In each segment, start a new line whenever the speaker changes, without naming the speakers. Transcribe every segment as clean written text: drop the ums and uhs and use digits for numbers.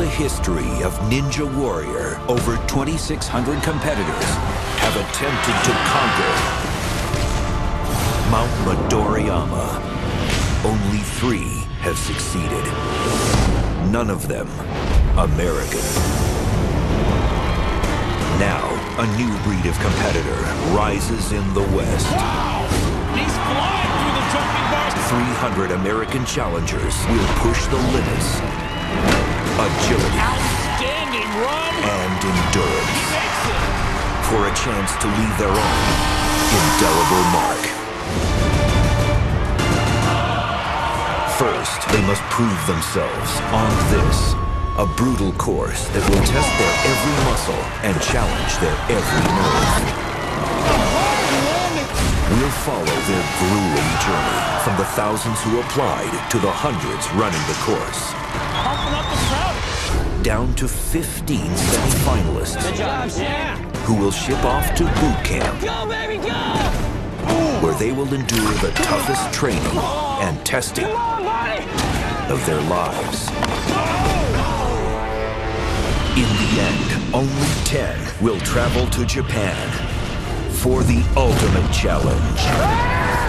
history of Ninja Warrior, over 2,600 competitors have attempted to conquer Mount Midoriyama. Only 3 have succeeded. None of them American. Now, a new breed of competitor rises in the West.
Wow! He's flying through the jumping bars.
300 American challengers will push the limits. Agility.
Outstanding run.
And endurance.
He makes it.
For a chance to leave their own indelible mark. First, they must prove themselves on this, a brutal course that will test their every muscle and challenge their every nerve. We'll follow their grueling journey from the thousands who applied to the hundreds running the course.
Pumping up the crowd.
Down to 15 semi-finalists.
Good job, yeah.
Who will ship off to boot camp.
Go, baby, go!
Where they will endure the toughest training and testing of their lives. In the end, only 10 will travel to Japan for the ultimate challenge.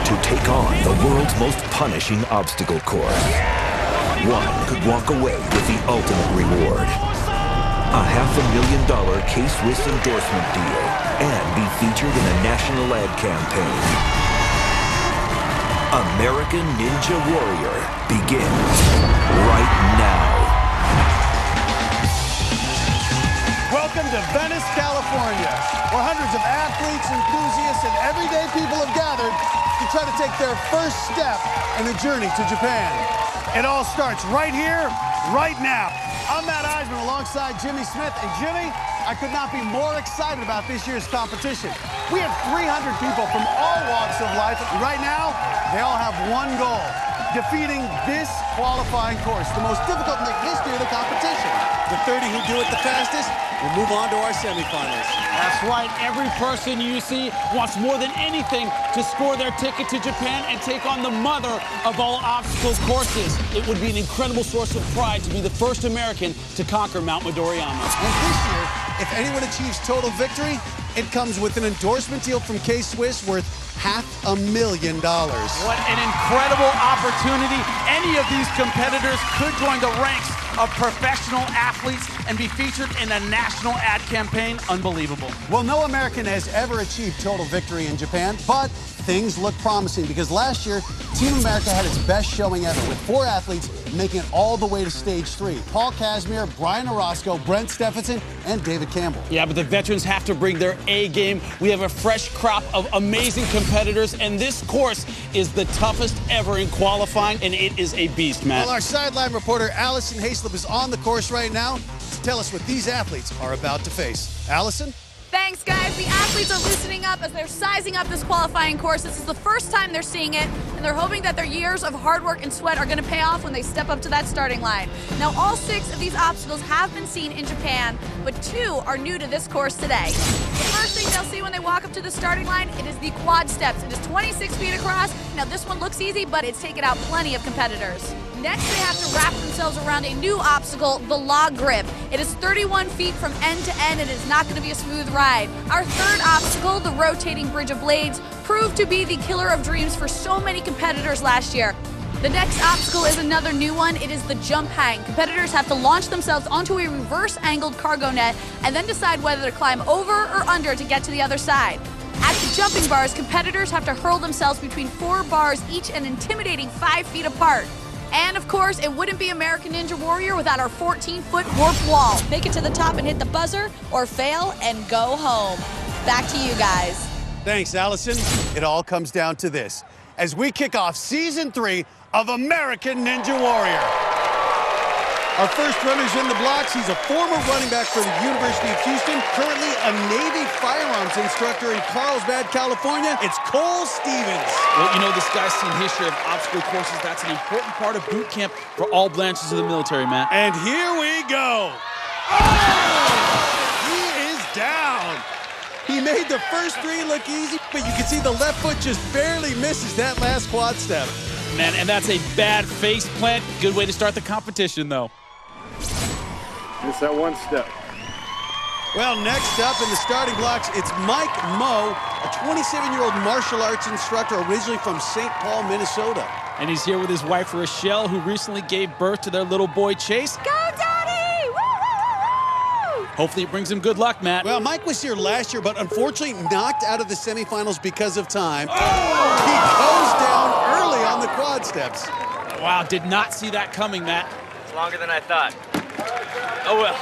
To take on the world's most punishing obstacle course. One could walk away with the ultimate reward. A $500,000 K-Swiss endorsement deal and be featured in a national ad campaign. American Ninja Warrior begins right now.
Welcome to Venice, California, where hundreds of athletes, enthusiasts, and everyday people have gathered to try to take their first step in the journey to Japan. It all starts right here, right now. I'm Matt Iseman alongside Jimmy Smith. And Jimmy, I could not be more excited about this year's competition. We have 300 people from all walks of life. And right now, they all have one goal: defeating this qualifying course, the most difficult in the history of the competition. The 30 who do it the fastest will move on to our semifinals.
That's right. Every person you see wants more than anything to score their ticket to Japan and take on the mother of all obstacle courses. It would be an incredible source of pride to be the first American to conquer Mount Midoriyama.
And this year, if anyone achieves total victory, it comes with an endorsement deal from K-Swiss worth $500,000.
What an incredible opportunity. Any of these competitors could join the ranks of professional athletes and be featured in a national ad campaign. Unbelievable.
Well, no American has ever achieved total victory in Japan, but things look promising because last year, Team America had its best showing ever with 4 athletes making it all the way to stage 3. Paul Casimir, Brian Orozco, Brent Stephenson, and David Campbell.
Yeah, but the veterans have to bring their A game. We have a fresh crop of amazing competitors, and this course is the toughest ever in qualifying, and it is a beast, Matt.
Well, our sideline reporter, Alison Haislip, is on the course right now to tell us what these athletes are about to face. Alison?
Thanks, guys. The athletes are loosening up as they're sizing up this qualifying course. This is the first time they're seeing it, and they're hoping that their years of hard work and sweat are going to pay off when they step up to that starting line. Now, all 6 of these obstacles have been seen in Japan, but 2 are new to this course today. The first thing they'll see when they walk up to the starting line, it is the quad steps. It is 26 feet across. Now, this one looks easy, but it's taken out plenty of competitors. Next, they have to wrap themselves around a new obstacle, the log grip. It is 31 feet from end to end, and it is not going to be a smooth ride. Our third obstacle, the rotating bridge of blades, proved to be the killer of dreams for so many competitors last year. The next obstacle is another new one. It is the jump hang. Competitors have to launch themselves onto a reverse-angled cargo net and then decide whether to climb over or under to get to the other side. At the jumping bars, competitors have to hurl themselves between 4 bars, each an intimidating 5 feet apart. And of course, it wouldn't be American Ninja Warrior without our 14-foot warp wall. Make it to the top and hit the buzzer, or fail and go home. Back to you guys.
Thanks, Allison. It all comes down to this as we kick off Season 3 of American Ninja Warrior. Our first runner's in the blocks. He's a former running back for the University of Houston, currently a Navy firearms instructor in Carlsbad, California. It's Cole Stevens.
Well, you know, this guy's seen history of obstacle courses. That's an important part of boot camp for all branches of the military, Matt.
And here we go. Oh! He is down. He made the first 3 look easy, but you can see the left foot just barely misses that last quad step.
Man, and that's a bad face plant. Good way to start the competition, though.
Just that one step.
Well, next up in the starting blocks, it's Mike Moe, a 27-year-old martial arts instructor originally from St. Paul, Minnesota.
And he's here with his wife, Rochelle, who recently gave birth to their little boy, Chase.
Go, Daddy! Woo, woo, woo, woo!
Hopefully it brings him good luck, Matt.
Well, Mike was here last year, but unfortunately knocked out of the semifinals because of time. He goes down early on the quad steps.
Wow, did not see that coming, Matt.
It's longer than I thought. Oh, well.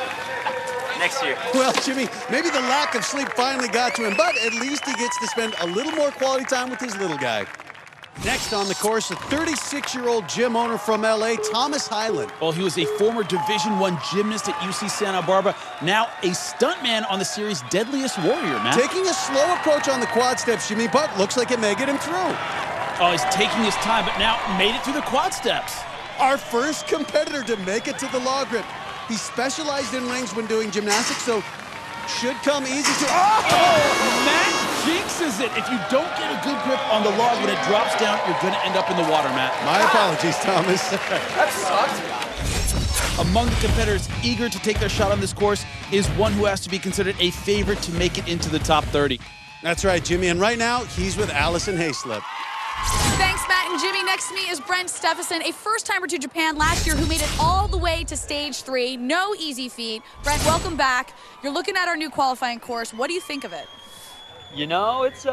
Next year.
Well, Jimmy, maybe the lack of sleep finally got to him, but at least he gets to spend a little more quality time with his little guy. Next on the course, a 36-year-old gym owner from L.A., Thomas Hyland.
Well, he was a former Division I gymnast at UC Santa Barbara, now a stuntman on the series Deadliest Warrior, Matt.
Taking a slow approach on the quad steps, Jimmy, but looks like it may get him through.
Oh, he's taking his time, but now made it through the quad steps.
Our first competitor to make it to the log grip. He specialized in rings when doing gymnastics, so should come easy to...
Oh, Matt jinxes it. If you don't get a good grip on the log when it drops down, you're going to end up in the water, Matt.
My apologies, Thomas.
That sucks.
Among the competitors eager to take their shot on this course is one who has to be considered a favorite to make it into the top 30.
That's right, Jimmy, and right now, he's with Alison Haislip.
Thanks, Matt and Jimmy. Next to me is Brent Steffensen, a first-timer to Japan last year who made it all the way to stage 3. No easy feat. Brent, welcome back. You're looking at our new qualifying course. What do you think of it?
You know, it's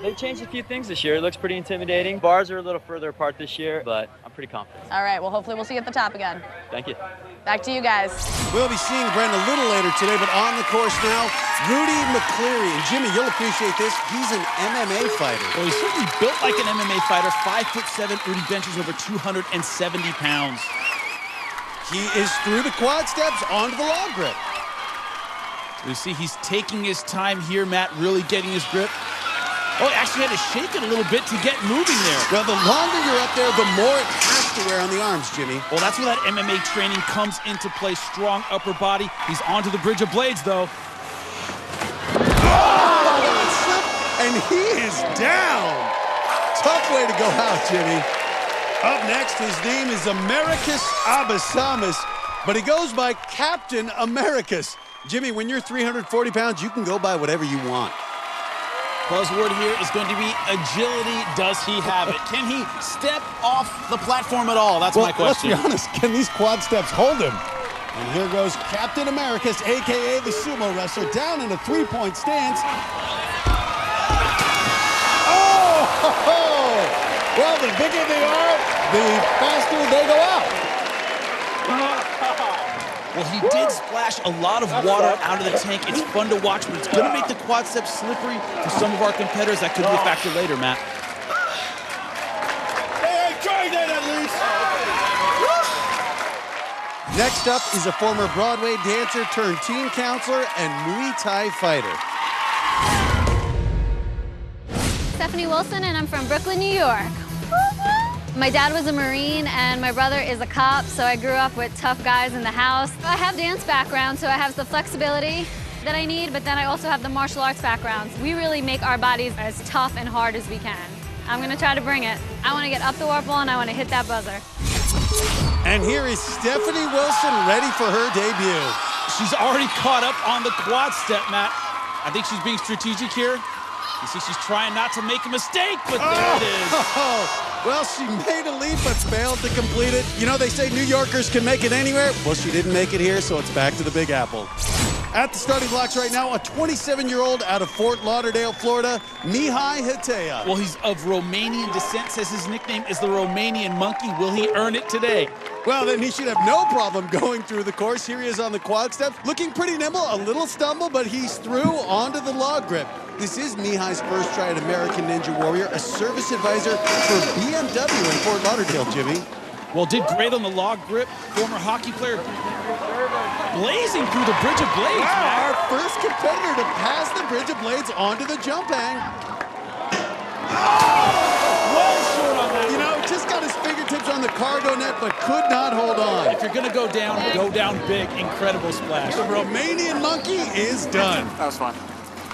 they've changed a few things this year. It looks pretty intimidating. Bars are a little further apart this year, but I'm pretty confident.
All right, well, hopefully we'll see you at the top again.
Thank you.
Back to you guys.
We'll be seeing Brent a little later today, but on the course now, Rudy McCleary. And Jimmy, you'll appreciate this. He's an MMA fighter.
Well, he's certainly built like an MMA fighter. 5'7", Rudy benches over 270 pounds.
He is through the quad steps onto the log grip.
You see, he's taking his time here, Matt, really getting his grip. Oh, he actually had to shake it a little bit to get moving there.
Well, the longer you're up there, the more it has to wear on the arms, Jimmy.
Well, that's where that MMA training comes into play. Strong upper body. He's onto the bridge of blades, though.
Oh, and he is down. Tough way to go out, Jimmy. Up next, his name is Americus Abasamis, but he goes by Captain Americus. Jimmy, when you're 340 pounds, you can go by whatever you want.
Buzzword here is going to be agility. Does he have it? Can he step off the platform at all? That's my question.
Let's be honest. Can these quad steps hold him? And here goes Captain Americus, a.k.a. the sumo wrestler, down in a three-point stance. Oh! Well, the bigger they are, the faster they go out.
Well, he did splash a lot of water out of the tank. It's fun to watch, but it's going to make the quad steps slippery for some of our competitors. That could be a factor later, Matt.
Hey, try that at least. Next up is a former Broadway dancer turned teen counselor and Muay Thai fighter.
Stephanie Wilson, and I'm from Brooklyn, New York. My dad was a Marine and my brother is a cop, so I grew up with tough guys in the house. I have dance background, so I have the flexibility that I need, but then I also have the martial arts background. We really make our bodies as tough and hard as we can. I'm gonna try to bring it. I wanna get up the warp wall and I wanna hit that buzzer.
And here is Stephanie Wilson ready for her debut.
She's already caught up on the quad step, Matt. I think she's being strategic here. You see, she's trying not to make a mistake, but there it is.
Well, she made a leap but failed to complete it. You know, they say New Yorkers can make it anywhere. Well, she didn't make it here, so it's back to the Big Apple. At the starting blocks right now, a 27-year-old out of Fort Lauderdale, Florida, Mihai Hatea.
Well, he's of Romanian descent, says his nickname is the Romanian Monkey. Will he earn it today?
Well, then he should have no problem going through the course. Here he is on the quad step, looking pretty nimble, a little stumble, but he's through onto the log grip. This is Mihai's first try at American Ninja Warrior, a service advisor for BMW in Fort Lauderdale, Jimmy.
Well, did great on the log grip. Former hockey player blazing through the bridge of blades.
Wow, our first competitor to pass the bridge of blades onto the jump hang.
Well short on that.
You know, just got his fingertips on the cargo net, but could not hold on.
If you're going to go down big. Incredible splash.
The Romanian Monkey is done.
That was fun.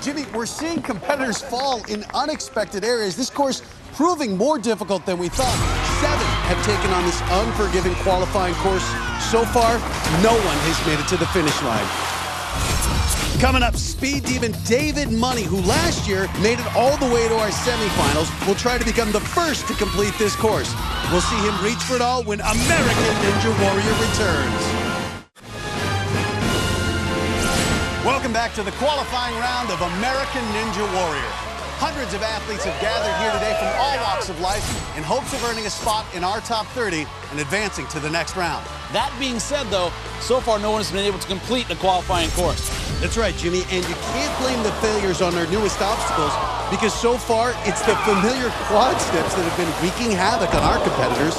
Jimmy, we're seeing competitors fall in unexpected areas. This course proving more difficult than we thought. 7 have taken on this unforgiving qualifying course. So far, no one has made it to the finish line. Coming up, speed demon David Money, who last year made it all the way to our semifinals, will try to become the first to complete this course. We'll see him reach for it all when American Ninja Warrior returns. Welcome back to the qualifying round of American Ninja Warrior. Hundreds of athletes have gathered here today from all walks of life in hopes of earning a spot in our top 30 and advancing to the next round.
That being said, though, so far no one has been able to complete the qualifying course.
That's right, Jimmy, and you can't blame the failures on our newest obstacles because so far it's the familiar quad steps that have been wreaking havoc on our competitors.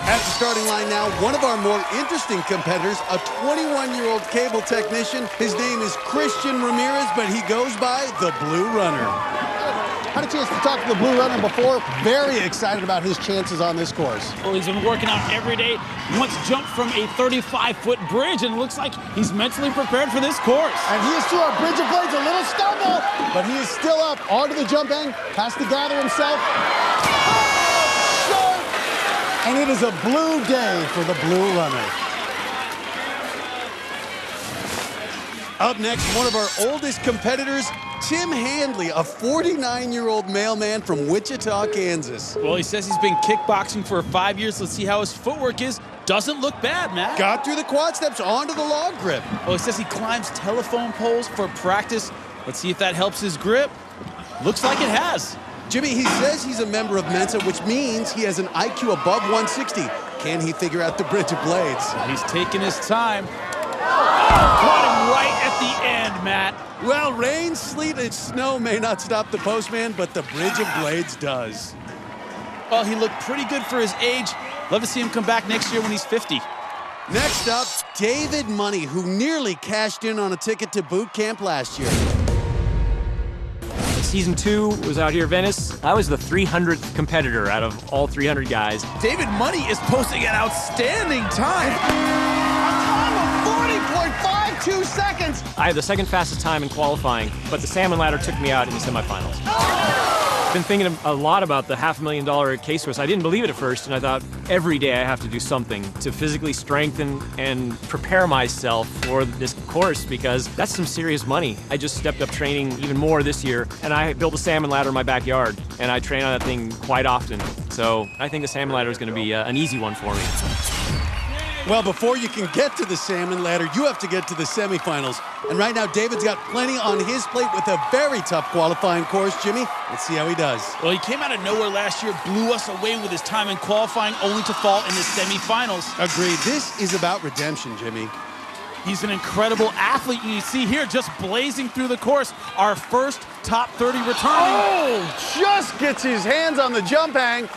At the starting line now, one of our more interesting competitors, a 21-year-old cable technician. His name is Christian Ramirez, but he goes by the Blue Runner. Had a chance to talk to the Blue Runner before. Very excited about his chances on this course.
Well, he's been working out every day. He once jumped from a 35-foot bridge, and it looks like he's mentally prepared for this course.
And he is through our bridge of blades, a little stumble, but he is still up onto the jump hang, has to gather himself. And it is a blue day for the Blue Runner. Up next, one of our oldest competitors, Tim Handley, a 49-year-old mailman from Wichita, Kansas.
Well, he says he's been kickboxing for 5 years. Let's see how his footwork is. Doesn't look bad, Matt.
Got through the quad steps onto the log grip.
Well, he says he climbs telephone poles for practice. Let's see if that helps his grip. Looks like it has.
Jimmy, he says he's a member of Mensa, which means he has an IQ above 160. Can he figure out the bridge of blades?
He's taking his time. Caught him right at the end, Matt.
Well, rain, sleet, and snow may not stop the postman, but the bridge of blades does.
Well, he looked pretty good for his age. Love to see him come back next year when he's 50.
Next up, David Money, who nearly cashed in on a ticket to boot camp last year.
Season 2 was out here, Venice. I was the 300th competitor out of all 300 guys.
David Money is posting an outstanding time.
A time of 40.52 seconds.
I had the second fastest time in qualifying, but the salmon ladder took me out in the semifinals. I've been thinking a lot about the $500,000 case course. I didn't believe it at first, and I thought every day I have to do something to physically strengthen and prepare myself for this course because that's some serious money. I just stepped up training even more this year, and I built a salmon ladder in my backyard, and I train on that thing quite often. So I think the salmon ladder is going to be an easy one for me.
Well, before you can get to the salmon ladder, you have to get to the semifinals. And right now, David's got plenty on his plate with a very tough qualifying course. Jimmy, let's see how he does.
Well, he came out of nowhere last year, blew us away with his time in qualifying, only to fall in the semifinals.
Agreed. This is about redemption, Jimmy.
He's an incredible athlete, and you see here, just blazing through the course, our first top 30 returning.
Oh, just gets his hands on the jump hang.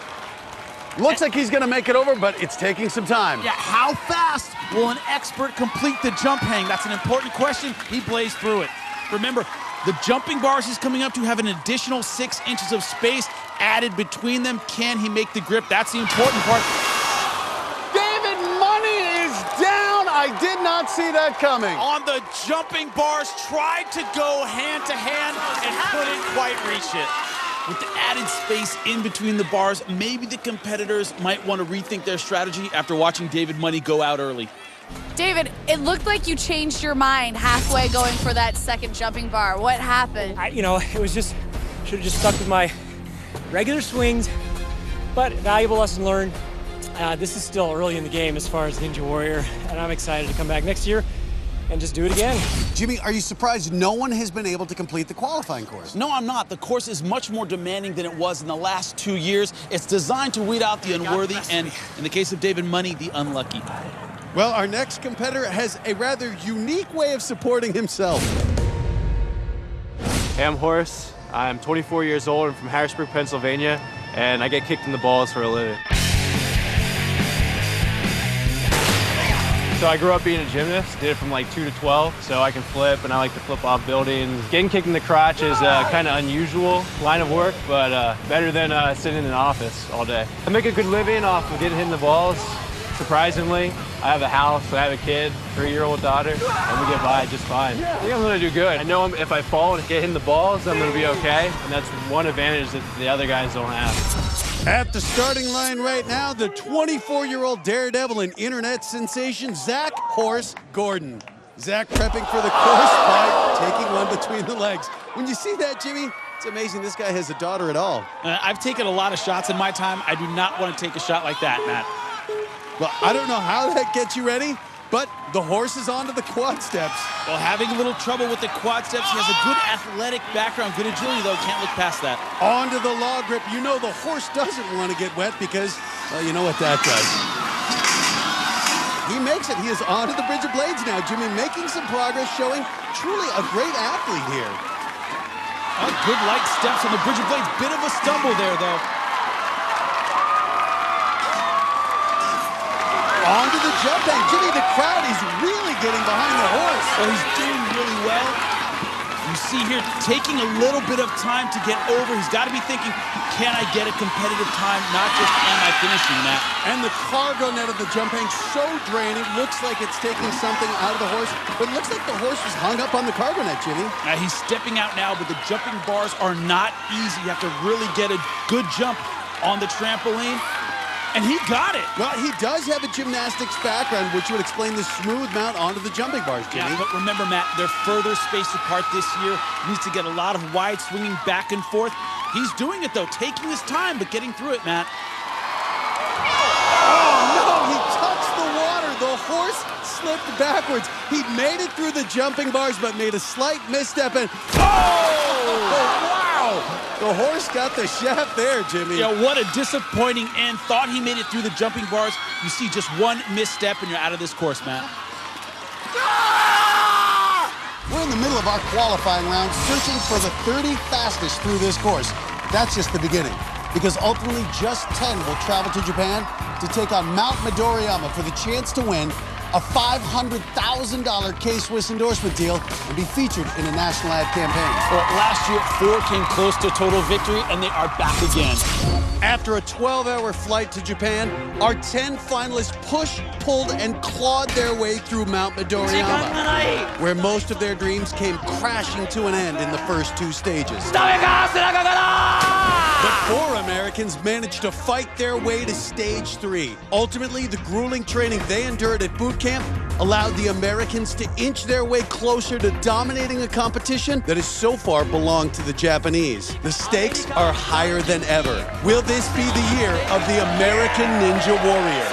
Looks like he's going to make it over, but it's taking some time.
Yeah, how fast will an expert complete the jump hang? That's an important question. He blazed through it. Remember, the jumping bars he's coming up to have an additional 6 inches of space added between them. Can he make the grip? That's the important part.
David Money is down. I did not see that coming.
On the jumping bars, tried to go hand to hand and couldn't quite reach it. With the added space in between the bars, maybe the competitors might want to rethink their strategy after watching David Money go out early.
David, it looked like you changed your mind halfway going for that second jumping bar. What happened?
It was just, should have just stuck with my regular swings, but valuable lesson learned. This is still early in the game as far as Ninja Warrior, and I'm excited to come back next year and just do it again.
Jimmy, are you surprised no one has been able to complete the qualifying course?
No, I'm not. The course is much more demanding than it was in the last 2 years. It's designed to weed out the unworthy and, in the case of David Money, the unlucky.
Well, our next competitor has a rather unique way of supporting himself.
Hey, I'm Horace. I'm 24 years old. I'm from Harrisburg, Pennsylvania, and I get kicked in the balls for a living. So I grew up being a gymnast, did it from like 2 to 12, so I can flip and I like to flip off buildings. Getting kicked in the crotch is kind of unusual line of work, but better than sitting in an office all day. I make a good living off of getting hit in the balls. It's surprisingly. I have a house, I have a kid, 3-year-old daughter, and we get by just fine. I think I'm gonna do good. I know if I fall and get hit in the balls, I'm gonna be okay, and that's one advantage that the other guys don't have.
At the starting line right now, the 24-year-old daredevil and internet sensation, Zach "Horse" Gordon. Zach prepping for the course by taking one between the legs. When you see that, Jimmy, it's amazing this guy has a daughter at all.
I've taken a lot of shots in my time. I do not want to take a shot like that, Matt.
Well, I don't know how that gets you ready, but the horse is onto the quad steps.
Well, having a little trouble with the quad steps. He has a good athletic background, good agility, though. Can't look past that.
Onto the log grip. You know the horse doesn't want to get wet because, well, you know what that does. He makes it. He is onto the bridge of blades now. Jimmy making some progress, showing truly a great athlete here.
Good light steps on the bridge of blades. Bit of a stumble there, though.
Onto the jump hang. Jimmy, the crowd is really getting behind the horse.
Well, he's doing really well. You see here, taking a little bit of time to get over. He's got to be thinking, can I get a competitive time? Not just, am I finishing that?
And the cargo net of the jump hang so draining. Looks like it's taking something out of the horse, but it looks like the horse was hung up on the cargo net, Jimmy.
Now he's stepping out now, but the jumping bars are not easy. You have to really get a good jump on the trampoline. And he got it.
Well, he does have a gymnastics background, which would explain the smooth mount onto the jumping bars, Jimmy.
Yeah, but remember, Matt, they're further spaced apart this year. He needs to get a lot of wide swinging back and forth. He's doing it, though, taking his time, but getting through it, Matt.
Oh, no, he touched the water. The horse slipped backwards. He made it through the jumping bars, but made a slight misstep and, oh, wow! The horse got the shaft there, Jimmy.
Yeah, what a disappointing end. Thought he made it through the jumping bars. You see just one misstep and you're out of this course, Matt.
We're in the middle of our qualifying round, searching for the 30 fastest through this course. That's just the beginning, because ultimately just 10 will travel to Japan to take on Mount Midoriyama for the chance to win a $500,000 K-Swiss endorsement deal and be featured in a national ad campaign.
Well, last year, 4 came close to total victory, and they are back again.
After a 12-hour flight to Japan, our 10 finalists pushed, pulled, and clawed their way through Mount Midoriyama, where most of their dreams came crashing to an end in the first 2 stages. But 4 Americans managed to fight their way to stage 3. Ultimately, the grueling training they endured at boot camp allowed the Americans to inch their way closer to dominating a competition that has so far belonged to the Japanese. The stakes are higher than ever. Will this be the year of the American Ninja Warrior?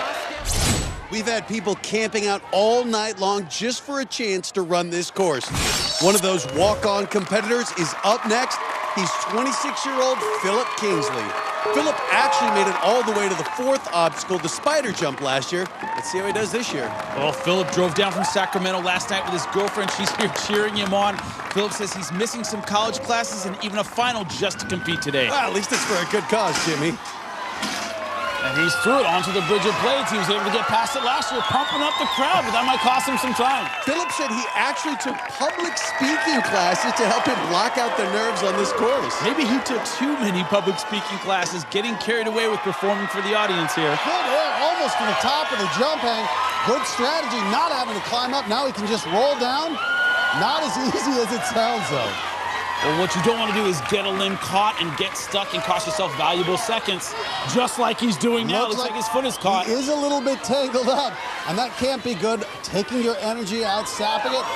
We've had people camping out all night long just for a chance to run this course. One of those walk-on competitors is up next. He's 26-year-old Philip Kingsley. Philip actually made it all the way to the 4th obstacle, the spider jump, last year. Let's see how he does this year.
Well, Philip drove down from Sacramento last night with his girlfriend. She's here cheering him on. Philip says he's missing some college classes and even a final just to compete today.
Well, at least it's for a good cause, Jimmy.
And he's through it onto the bridge of blades. He was able to get past it last year, pumping up the crowd, but that might cost him some time.
Philip said he actually took public speaking classes to help him block out the nerves on this course.
Maybe he took too many public speaking classes, getting carried away with performing for the audience here.
Good air, almost to the top of the jump hang. Good strategy, not having to climb up. Now he can just roll down. Not as easy as it sounds, though.
Well, what you don't want to do is get a limb caught and get stuck and cost yourself valuable seconds, just like he's doing now. Looks like his foot is caught.
He is a little bit tangled up, and that can't be good. Taking your energy out, sapping it.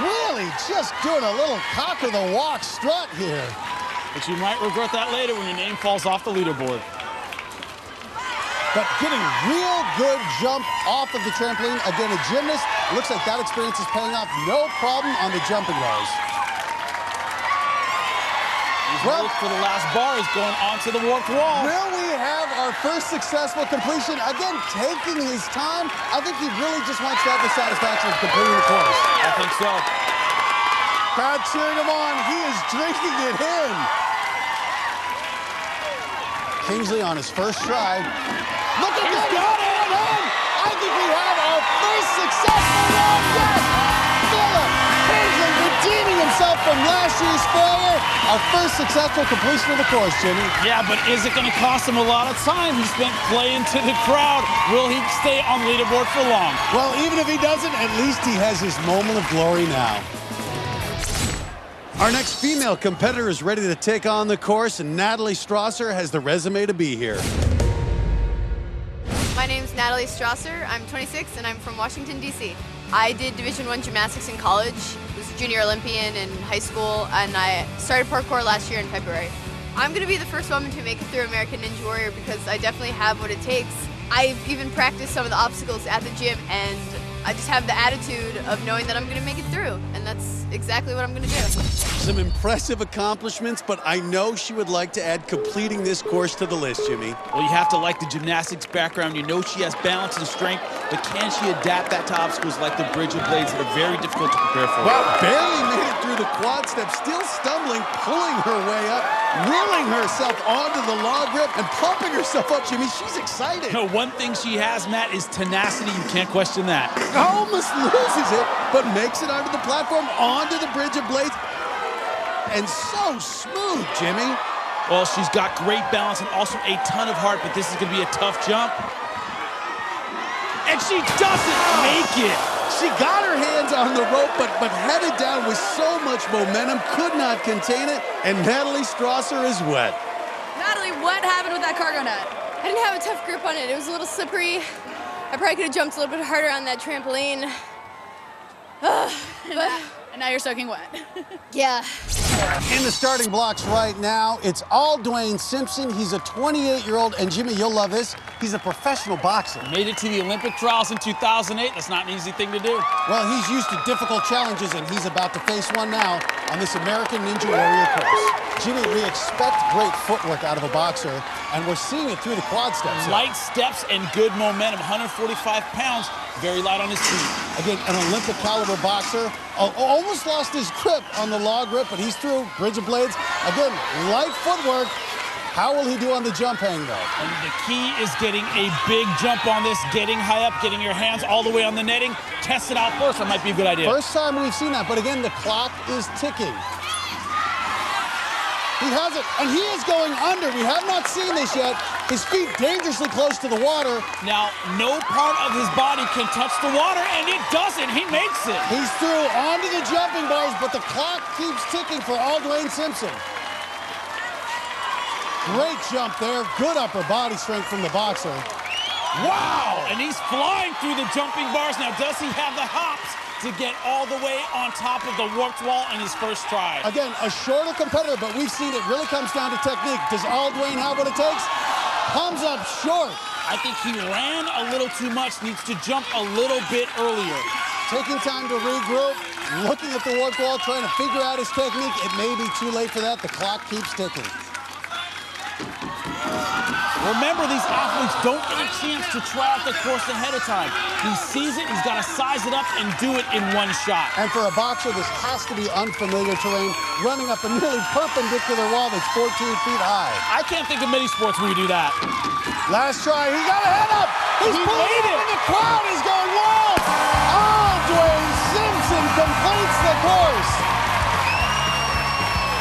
Really just doing a little cock of the walk strut here.
But you might regret that later when your name falls off the leaderboard.
But getting real good jump off of the trampoline. Again, a gymnast. Looks like that experience is paying off. No problem on the jumping bars.
Well, for the last bar is going onto the warped wall.
Will we have our first successful completion? Again, taking his time. I think he really just wants to have the satisfaction of completing the course.
I think so.
Crowd cheering him on. He is drinking it in. Kingsley on his first try. Look at this. Got it. I think we have our first successful round yet. Philip Kingsley, the redeeming himself from last year's failure. Our first successful completion of the course, Jimmy.
Yeah, but is it going to cost him a lot of time? He spent playing to the crowd. Will he stay on the leaderboard for long?
Well, even if he doesn't, at least he has his moment of glory now. Our next female competitor is ready to take on the course, and Natalie Strasser has the resume to be here.
My name's Natalie Strasser. I'm 26 and I'm from Washington, D.C. I did Division I gymnastics in college, was a junior Olympian in high school, and I started parkour last year in February. I'm going to be the first woman to make it through American Ninja Warrior because I definitely have what it takes. I've even practiced some of the obstacles at the gym, and I just have the attitude of knowing that I'm going to make it through, and that's exactly what I'm going to do.
Some impressive accomplishments, but I know she would like to add completing this course to the list, Jimmy.
Well, you have to like the gymnastics background. You know she has balance and strength, but can she adapt that to obstacles like the bridge of blades that are very difficult to prepare for?
Well, barely made it through the quad step, still stumbling, pulling her way up, willing herself onto the log grip, and pumping herself up, Jimmy. She's excited.
No, one thing she has, Matt, is tenacity. You can't question that.
Almost loses it, but makes it onto the platform, onto the bridge of blades. And so smooth, Jimmy.
Well, she's got great balance and also a ton of heart, but this is going to be a tough jump. And she doesn't make it.
She got her hands on the rope, but headed down with so much momentum, could not contain it, and Natalie Strasser is wet.
Natalie, what happened with that cargo net?
I didn't have a tough grip on it. It was a little slippery. I probably could have jumped a little bit harder on that trampoline.
And now you're soaking wet.
Yeah.
In the starting blocks right now, it's all Dwayne Simpson. He's a 28-year-old, and Jimmy, you'll love this, he's a professional boxer.
Made it to the Olympic trials in 2008. That's not an easy thing to do.
Well, he's used to difficult challenges, and he's about to face one now on this American Ninja Warrior course. Jimmy, we expect great footwork out of a boxer, and we're seeing it through the quad steps.
Light steps and good momentum. 145 pounds, very light on his feet.
Again, an Olympic caliber boxer. Almost lost his grip on the log grip, but he's through. Bridge of blades. Again, light footwork. How will he do on the jump hang, though?
And the key is getting a big jump on this, getting high up, getting your hands all the way on the netting. Test it out first. That might be a good idea.
First time we've seen that, but again, the clock is ticking. He has it, and he is going under. We have not seen this yet. His feet dangerously close to the water.
Now, no part of his body can touch the water, and it doesn't. He makes it.
He's through onto the jumping bars, but the clock keeps ticking for all Dwayne Simpson. Great jump there. Good upper body strength from the boxer.
Wow! And he's flying through the jumping bars. Now, does he have the hops to get all the way on top of the warped wall in his first try?
Again, a shorter competitor, but we've seen it really comes down to technique. Does all Dwayne have what it takes? Comes up short.
I think he ran a little too much, needs to jump a little bit earlier.
Taking time to regroup, looking at the warped wall, trying to figure out his technique. It may be too late for that. The clock keeps ticking.
Remember, these athletes don't get a chance to try out the course ahead of time. He sees it, he's got to size it up and do it in one shot.
And for a boxer, this has to be unfamiliar terrain, running up a nearly perpendicular wall that's 14 feet high.
I can't think of many sports where you do that.
Last try, he got a head up! He made it! And the crowd is going wild! Oh, Dwayne Simpson completes the course!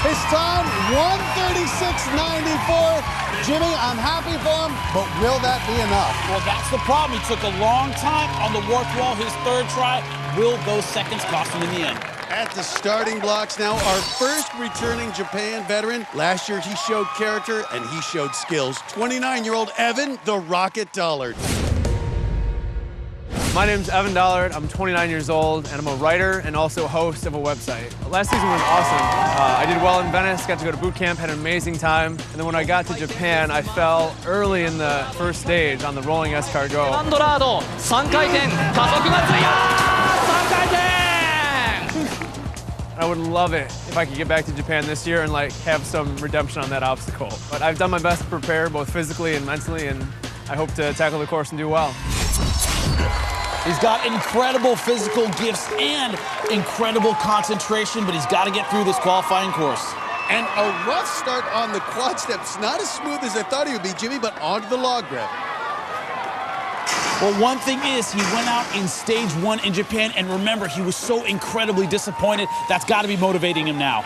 His time, 1:36.94. Jimmy, I'm happy for him, but will that be enough?
Well, that's the problem. He took a long time on the warped wall. His third try, will those seconds cost him in the end?
At the starting blocks now, our first returning Japan veteran. Last year, he showed character and he showed skills. 29-year-old Evan, the Rocket Dollard.
My name's Evan Dollard. I'm 29 years old, and I'm a writer and also host of a website. Last season was awesome. I did well in Venice, got to go to boot camp, had an amazing time. And then when I got to Japan, I fell early in the first stage on the rolling escargot. I would love it if I could get back to Japan this year and have some redemption on that obstacle. But I've done my best to prepare both physically and mentally, and I hope to tackle the course and do well.
He's got incredible physical gifts and incredible concentration, but he's got to get through this qualifying course.
And a rough start on the quad steps. Not as smooth as I thought he would be, Jimmy, but onto the log grip.
Well, one thing is, he went out in stage 1 in Japan, and remember, he was so incredibly disappointed. That's got to be motivating him now.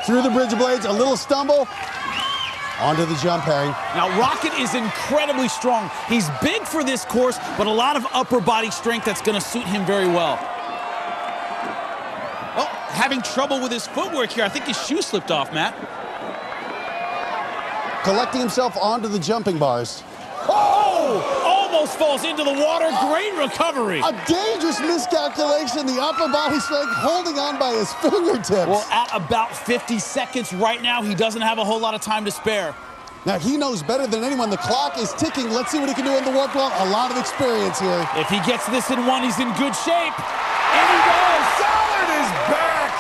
Through the bridge of blades, a little stumble. Onto the jump, Harry.
Now, Rocket is incredibly strong. He's big for this course, but a lot of upper body strength that's going to suit him very well. Oh, having trouble with his footwork here. I think his shoe slipped off, Matt.
Collecting himself onto the jumping bars.
Oh! Almost falls into the water. Great recovery.
A dangerous miscalculation. The upper body strength holding on by his fingertips.
Well, at about 50 seconds right now, he doesn't have a whole lot of time to spare.
Now, he knows better than anyone. The clock is ticking. Let's see what he can do in the warp wall. A lot of experience here.
If he gets this in 1, he's in good shape. And he does.
Solid is back.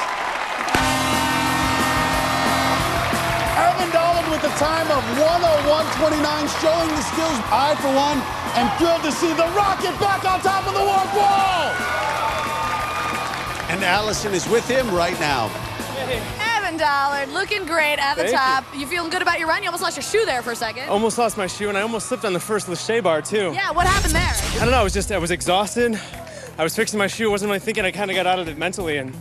Evan Dollard with a time of 1:01.29, showing the skills. I, for one, am thrilled to see the Rocket back on top of the warp wall. And Allison is with him right now.
Evan Dollard looking great at the top. You feeling good about your run? You almost lost your shoe there for a second.
Almost lost my shoe, and I almost slipped on the first lachet bar, too.
Yeah, what happened there?
I don't know, I was exhausted. I was fixing my shoe, wasn't really thinking. I kind of got out of it mentally, and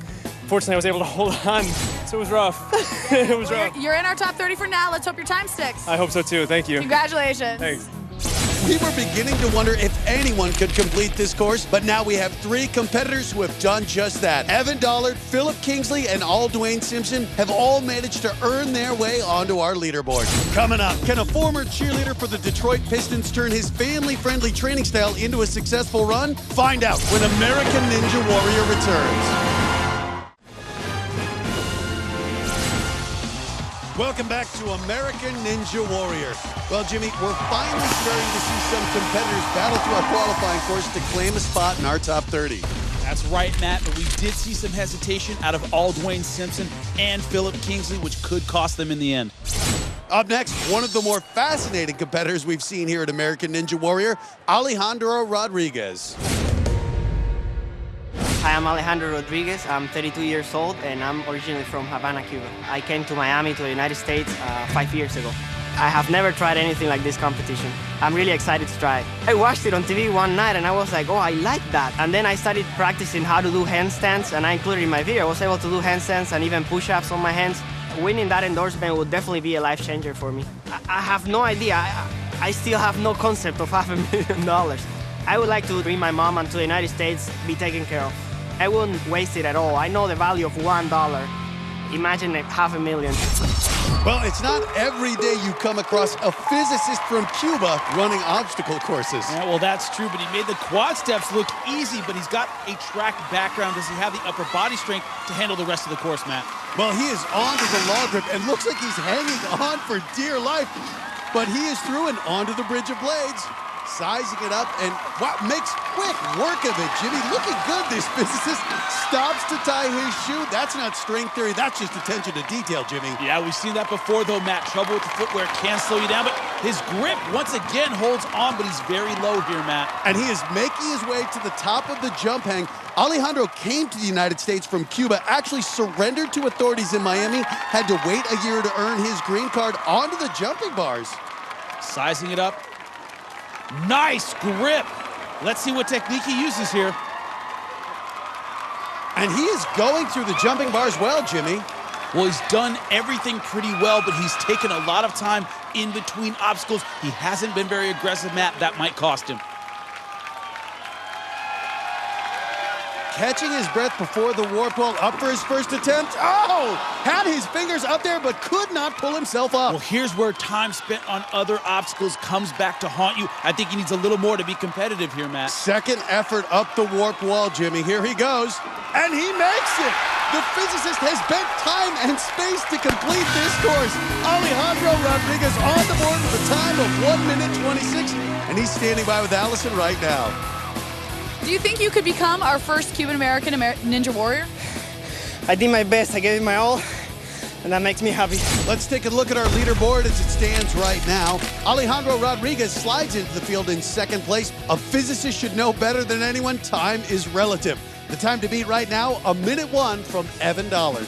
fortunately I was able to hold on. So it was rough. It was rough.
You're in our top 30 for now. Let's hope your time sticks.
I hope so, too. Thank you.
Congratulations.
Thanks.
We were beginning to wonder if anyone could complete this course, but now we have 3 competitors who have done just that. Evan Dollard, Philip Kingsley, and Dwayne Simpson have all managed to earn their way onto our leaderboard. Coming up, can a former cheerleader for the Detroit Pistons turn his family-friendly training style into a successful run? Find out when American Ninja Warrior returns. Welcome back to American Ninja Warrior. Well, Jimmy, we're finally starting to see some competitors battle through our qualifying course to claim a spot in our top 30.
That's right, Matt, but we did see some hesitation out of Dwayne Simpson and Philip Kingsley, which could cost them in the end.
Up next, one of the more fascinating competitors we've seen here at American Ninja Warrior, Alejandro Rodriguez.
Hi, I'm Alejandro Rodriguez. I'm 32 years old, and I'm originally from Havana, Cuba. I came to Miami, to the United States, 5 years ago. I have never tried anything like this competition. I'm really excited to try it. I watched it on TV one night, and I was like, oh, I like that. And then I started practicing how to do handstands, and I included in my video. I was able to do handstands and even push-ups on my hands. Winning that endorsement would definitely be a life changer for me. I have no idea. I still have no concept of $500,000. I would like to bring my mom into the United States, be taken care of. I wouldn't waste it at all. I know the value of $1. Imagine $500,000.
Well, it's not every day you come across a physicist from Cuba running obstacle courses.
Yeah, well, that's true, but he made the quad steps look easy, but he's got a track background. Does he have the upper body strength to handle the rest of the course, Matt?
Well, he is onto the log grip and looks like he's hanging on for dear life, but he is through and onto the bridge of blades. Sizing it up, and wow, makes quick work of it, Jimmy. Looking good, this physicist. Stops to tie his shoe. That's not strength theory. That's just attention to detail, Jimmy.
Yeah, we've seen that before, though, Matt. Trouble with the footwear can slow you down, but his grip, once again, holds on, but he's very low here, Matt.
And he is making his way to the top of the jump hang. Alejandro came to the United States from Cuba, actually surrendered to authorities in Miami, had to wait a year to earn his green card onto the jumping bars.
Sizing it up. Nice grip. Let's see what technique he uses here.
And he is going through the jumping bars well, Jimmy.
Well, he's done everything pretty well, but he's taken a lot of time in between obstacles. He hasn't been very aggressive, Matt. That might cost him.
Catching his breath before the warp wall, up for his first attempt. Oh! Had his fingers up there, but could not pull himself up.
Well, here's where time spent on other obstacles comes back to haunt you. I think he needs a little more to be competitive here, Matt.
Second effort up the warp wall, Jimmy. Here he goes. And he makes it! The physicist has spent time and space to complete this course. Alejandro Rodriguez on the board with a time of 1 minute 26, and he's standing by with Allison right now.
Do you think you could become our first Cuban-American Ninja Warrior?
I did my best. I gave it my all, and that makes me happy.
Let's take a look at our leaderboard as it stands right now. Alejandro Rodriguez slides into the field in second place. A physicist should know better than anyone. Time is relative. The time to beat right now, 1:01 from Evan Dollard.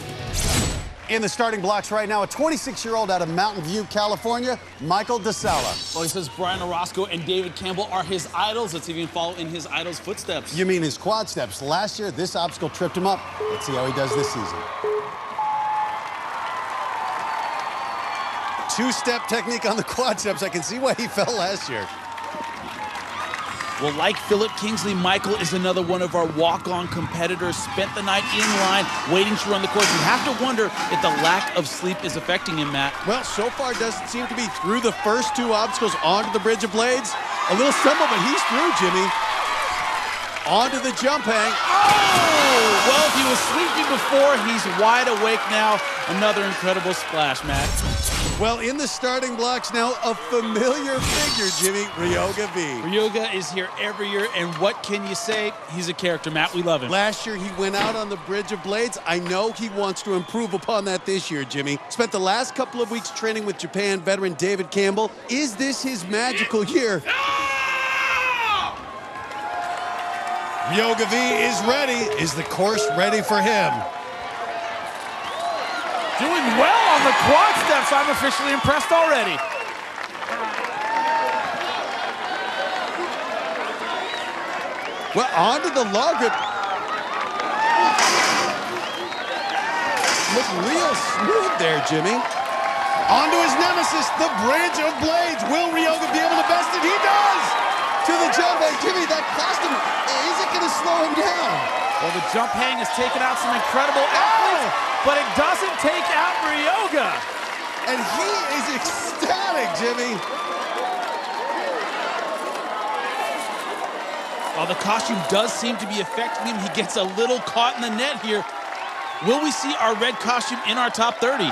In the starting blocks right now, a 26-year-old out of Mountain View, California, Michael DeSala.
Well, he says Brian Orozco and David Campbell are his idols. Let's see if he can follow in his idols' footsteps.
You mean his quad steps? Last year, this obstacle tripped him up. Let's see how he does this season. Two-step technique on the quad steps. I can see why he fell last year.
Well, like Philip Kingsley, Michael is another one of our walk-on competitors. Spent the night in line waiting to run the course. You have to wonder if the lack of sleep is affecting him, Matt.
Well, so far doesn't seem to be through the first two obstacles onto the Bridge of Blades. A little stumble, but he's through, Jimmy. Onto the jump hang.
Oh! Well, if he was sleepy before, he's wide awake now. Another incredible splash, Matt.
Well, in the starting blocks now, a familiar figure, Jimmy, Ryoga V.
Ryoga is here every year, and what can you say? He's a character, Matt. We love him.
Last year, he went out on the Bridge of Blades. I know he wants to improve upon that this year, Jimmy. Spent the last couple of weeks training with Japan veteran David Campbell. Is this his magical year? Ryoga V is ready. Is the course ready for him?
Doing well on the quad steps. I'm officially impressed already.
Well, onto the log grip. Look real smooth there, Jimmy. Onto his nemesis, the Bridge of Blades. Will Ryoga be able to best it? He does! To the jump hang. Jimmy, that costume, is it going to slow him down?
Well, the jump hang has taken out some incredible athletes, but it doesn't take out Ryoga.
And he is ecstatic, Jimmy.
While the costume does seem to be affecting him, he gets a little caught in the net here. Will we see our red costume in our top 30?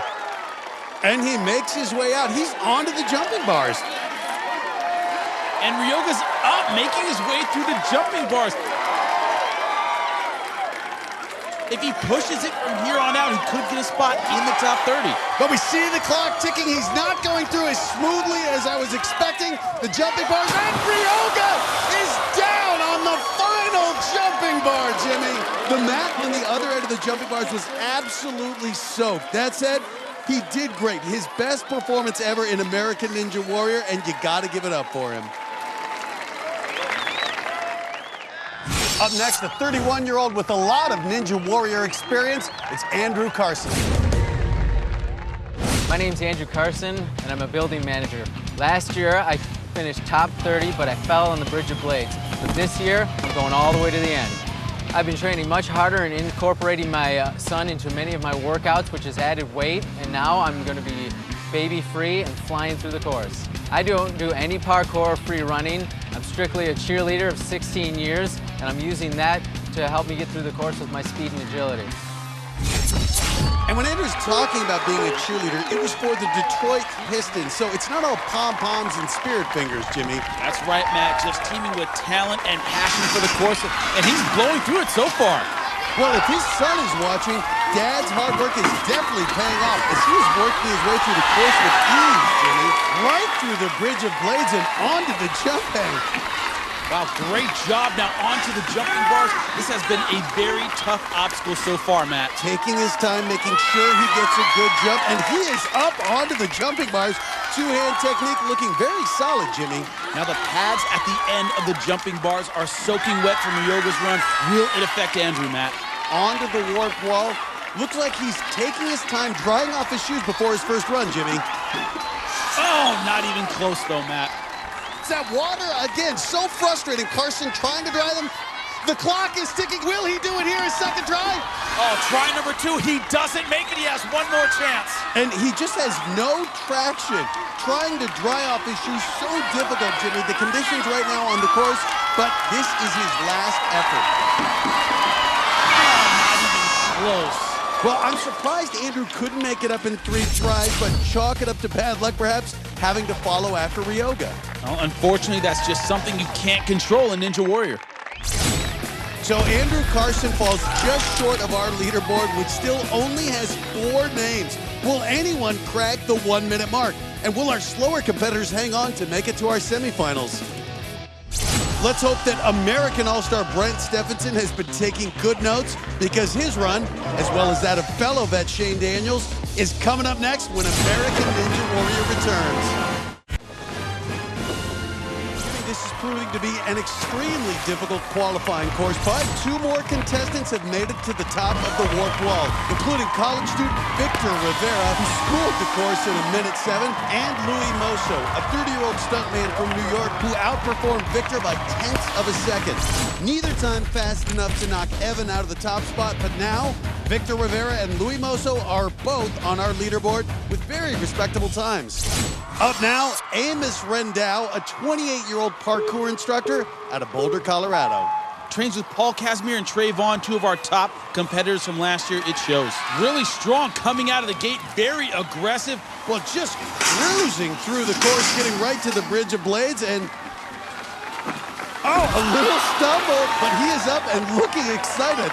And he makes his way out. He's onto the jumping bars.
And Ryoga's up, making his way through the jumping bars. If he pushes it from here on out, he could get a spot in the top 30.
But we see the clock ticking. He's not going through as smoothly as I was expecting. The jumping bars, and Ryoga is down on the final jumping bar, Jimmy. The mat on the other end of the jumping bars was absolutely soaked. That said, he did great. His best performance ever in American Ninja Warrior, and you got to give it up for him. Up next, the 31-year-old with a lot of Ninja Warrior experience. It's Andrew Carson.
My name's Andrew Carson, and I'm a building manager. Last year, I finished top 30, but I fell on the Bridge of Blades. But this year, I'm going all the way to the end. I've been training much harder and incorporating my son into many of my workouts, which has added weight, and now I'm going to be baby-free and flying through the course. I don't do any parkour or free running. I'm strictly a cheerleader of 16 years, and I'm using that to help me get through the course with my speed and agility.
And when Andrew's talking about being a cheerleader, it was for the Detroit Pistons, so it's not all pom-poms and spirit fingers, Jimmy.
That's right, Matt, just teaming with talent and passion for the course, and he's blowing through it so far.
Well, if his son is watching, Dad's hard work is definitely paying off as he is working his way through the course with ease, Jimmy. Right through the Bridge of Blades and onto the jump hang.
Wow, great job now onto the jumping bars. This has been a very tough obstacle so far, Matt.
Taking his time, making sure he gets a good jump, and he is up onto the jumping bars. Two-hand technique looking very solid, Jimmy.
Now the pads at the end of the jumping bars are soaking wet from Ryoga's run. Will it affect Andrew, Matt?
Onto the warp wall. Looks like he's taking his time drying off his shoes before his first run, Jimmy.
Oh, not even close though, Matt.
It's that water, again, so frustrating. Carson trying to dry them. The clock is ticking. Will he do it here his second try?
Oh, try number 2. He doesn't make it. He has one more chance.
And he just has no traction. Trying to dry off his shoes, so difficult, Jimmy. The conditions right now on the course, but this is his last effort.
Not even close.
Well, I'm surprised Andrew couldn't make it up in 3 tries, but chalk it up to bad luck, perhaps, having to follow after Ryoga.
Well, unfortunately, that's just something you can't control in Ninja Warrior.
So Andrew Carson falls just short of our leaderboard, which still only has 4 names. Will anyone crack the 1-minute mark? And will our slower competitors hang on to make it to our semifinals? Let's hope that American All-Star Brent Stephenson has been taking good notes, because his run, as well as that of fellow vet Shane Daniels, is coming up next when American Ninja Warrior returns. This is proving to be an extremely difficult qualifying course, but two more contestants have made it to the top of the warp wall, including college student Victor Rivera, who schooled the course in 1:07, and Louis Mosso, a 30-year-old stuntman from New York who outperformed Victor by tenths of a second. Neither time fast enough to knock Evan out of the top spot, but now Victor Rivera and Louis Mosso are both on our leaderboard with very respectable times. Up now, Amos Rendau, a 28-year-old parkour instructor out of Boulder, Colorado.
Trains with Paul Casimir and Trey Vaughn, two of our top competitors from last year. It shows. Really strong coming out of the gate, very aggressive.
Well, just cruising through the course, getting right to the Bridge of Blades, and a little stumble, but he is up and looking excited.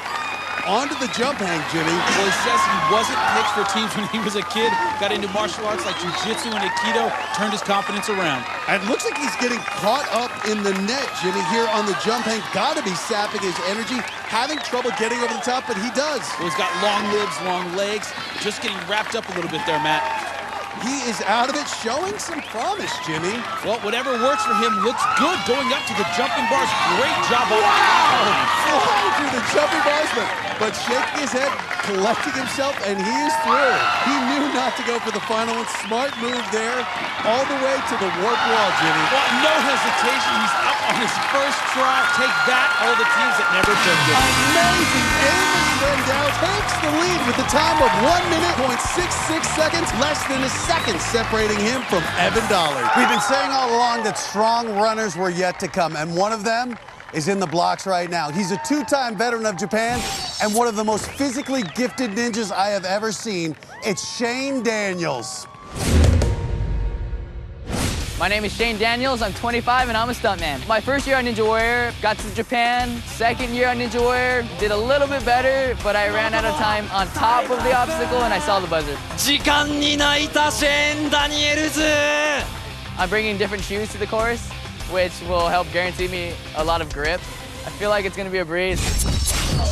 Onto the jump hang, Jimmy.
Well, he says he wasn't picked for teams when he was a kid, got into martial arts like jiu-jitsu and aikido, turned his confidence around.
And it looks like he's getting caught up in the net, Jimmy, here on the jump hang. Gotta be sapping his energy, having trouble getting over the top, but he does.
Well, he's got long limbs, long legs, just getting wrapped up a little bit there, Matt.
He is out of it, showing some promise, Jimmy.
Well, whatever works for him looks good going up to the jumping bars. Great job.
Flying through the jumping bars, but shaking his head, collecting himself, and he is through. He knew not to go for the final one. Smart move there, all the way to the warp wall, Jimmy.
Well, no hesitation. He's up on his first try. Take that, all the teams that never took it.
Amazing. Amos Rendau takes the lead with a time of 1:66 seconds, less than a second separating him from Evan Dolly. We've been saying all along that strong runners were yet to come, and one of them is in the blocks right now. He's a two-time veteran of Japan and one of the most physically gifted ninjas I have ever seen. It's Shane Daniels.
My name is Shane Daniels, I'm 25 and I'm a stuntman. My first year on Ninja Warrior, got to Japan. Second year on Ninja Warrior, did a little bit better, but I ran out of time on top of the obstacle and I saw the buzzer. I'm bringing different shoes to the course, which will help guarantee me a lot of grip. I feel like it's gonna be a breeze.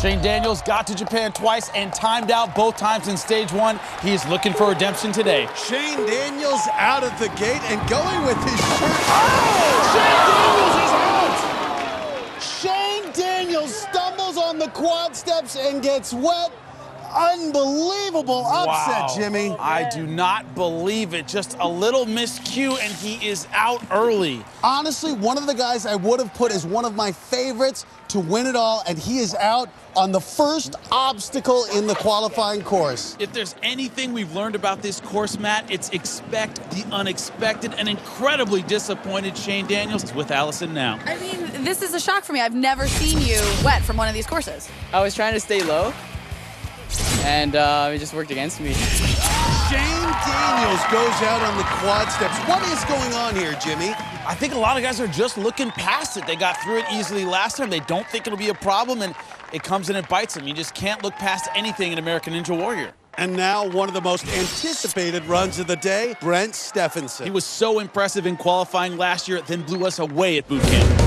Shane Daniels got to Japan twice and timed out both times in stage one. He is looking for redemption today.
Shane Daniels out of the gate and going with his shirt. Oh! Shane Daniels is out! Shane Daniels stumbles on the quad steps and gets wet. Unbelievable upset,
Wow.
Jimmy.
I do not believe it. Just a little miscue, and he is out early.
Honestly, one of the guys I would have put as one of my favorites to win it all, and he is out on the first obstacle in the qualifying course.
If there's anything we've learned about this course, Matt, it's expect the unexpected. An incredibly disappointed Shane Daniels is with Alison now.
I mean, this is a shock for me. I've never seen you wet from one of these courses.
I was trying to stay low, and it just worked against me.
Shane Daniels goes out on the quad steps. What is going on here, Jimmy?
I think a lot of guys are just looking past it. They got through it easily last time. They don't think it'll be a problem, and it comes and it bites them. You just can't look past anything in American Ninja Warrior.
And now one of the most anticipated runs of the day, Brent Stephenson.
He was so impressive in qualifying last year, then blew us away at boot camp.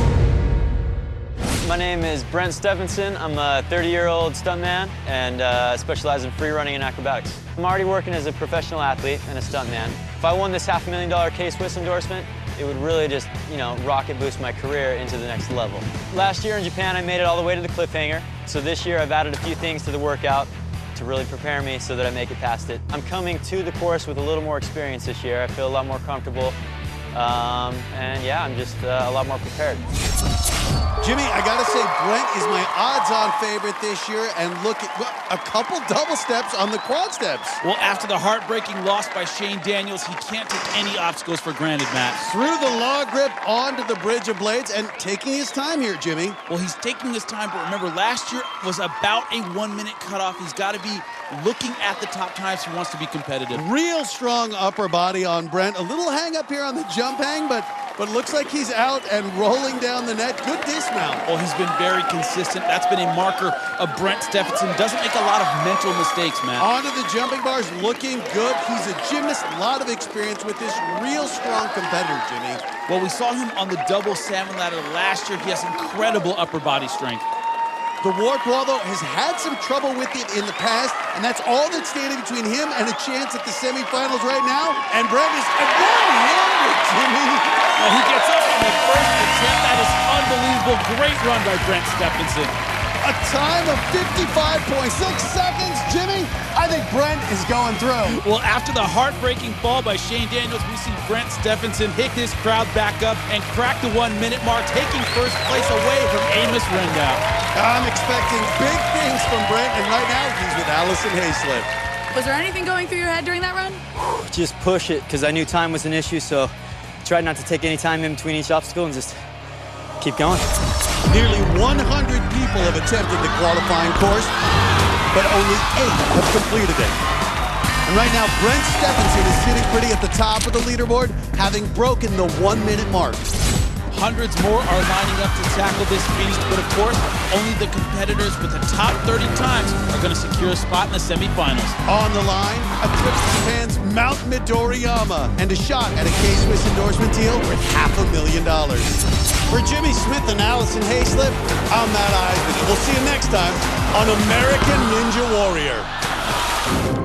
My name is Brent Stephenson. I'm a 30-year-old stuntman and specialize in free running and acrobatics. I'm already working as a professional athlete and a stuntman. If I won this $500,000 K-Swiss endorsement, it would really just, rocket boost my career into the next level. Last year in Japan, I made it all the way to the cliffhanger. So this year, I've added a few things to the workout to really prepare me so that I make it past it. I'm coming to the course with a little more experience this year. I feel a lot more comfortable. And yeah, I'm just a lot more prepared.
Jimmy, I gotta say, Brent is my odds-on favorite this year, and look at a couple double steps on the quad steps.
Well, after the heartbreaking loss by Shane Daniels, he can't take any obstacles for granted, Matt.
Through the log grip onto the Bridge of Blades and taking his time here, Jimmy.
Well, he's taking his time, but remember, last year was about a 1-minute cutoff. He's got to be looking at the top times if he wants to be competitive.
Real strong upper body on Brent. A little hang up here on the jump hang, but looks like he's out and rolling down the net. Good dismount.
Well, he's been very consistent. That's been a marker of Brent Stephenson. Doesn't make a lot of mental mistakes, Matt.
Onto the jumping bars, looking good. He's a gymnast, a lot of experience with this. Real strong competitor, Jimmy.
Well, we saw him on the double salmon ladder last year. He has incredible upper body strength.
The warped wall, though, has had some trouble with it in the past, and that's all that's standing between him and a chance at the semifinals right now. And Brent is one-handed, Jimmy.
Well, he gets up on the first attempt. That is unbelievable. Great run by Brent Stephenson.
A time of 55.6 seconds. Jimmy, I think Brent is going through.
Well, after the heartbreaking fall by Shane Daniels, we see Brent Stephenson pick his crowd back up and crack the 1 minute mark, taking first place away from Amos Rendow.
I'm expecting big things from Brent, and right now he's with Alison Haislip.
Was there anything going through your head during that run?
Just push it, because I knew time was an issue, so tried not to take any time in between each obstacle and just keep going.
Nearly 100 people have attempted the qualifying course, but only 8 have completed it. And right now, Brent Stephenson is sitting pretty at the top of the leaderboard, having broken the 1 minute mark.
Hundreds more are lining up to tackle this beast, but of course, only the competitors with the top 30 times are going to secure a spot in the semifinals.
On the line, a trip to Japan's Mount Midoriyama and a shot at a K-Swiss endorsement deal worth $500,000. For Jimmy Smith and Alison Haislip, I'm Matt Iseman, and we'll see you next time on American Ninja Warrior.